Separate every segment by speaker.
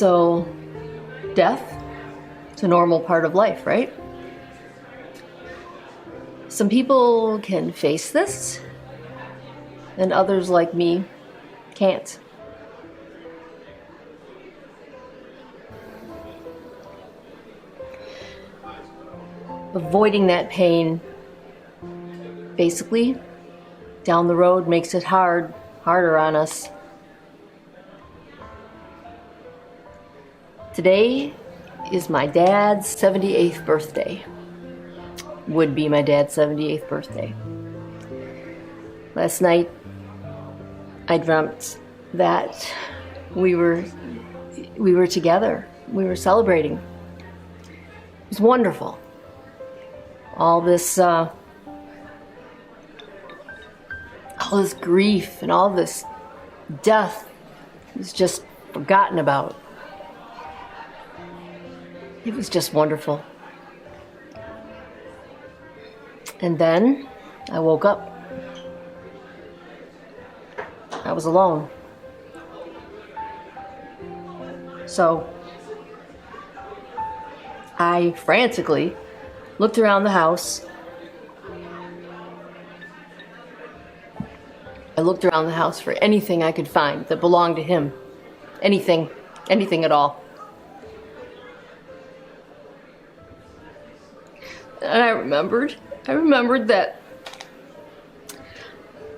Speaker 1: So, death, it's a normal part of life, right? Some people can face this, and others like me can't. Avoiding that pain, basically, down the road makes it harder on us. Today is my dad's 78th birthday. Would be my dad's 78th birthday. Last night, I dreamt that we were together. We were celebrating. It was wonderful. All this grief and all this death was just forgotten about. It was just wonderful. And then I woke up. I was alone. So I frantically looked around the house. I looked around the house for anything I could find that belonged to him. Anything at all. And I remembered that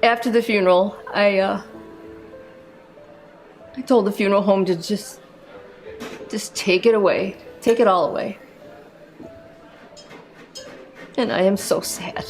Speaker 1: after the funeral, I told the funeral home to just take it away, take it all away. And I am so sad.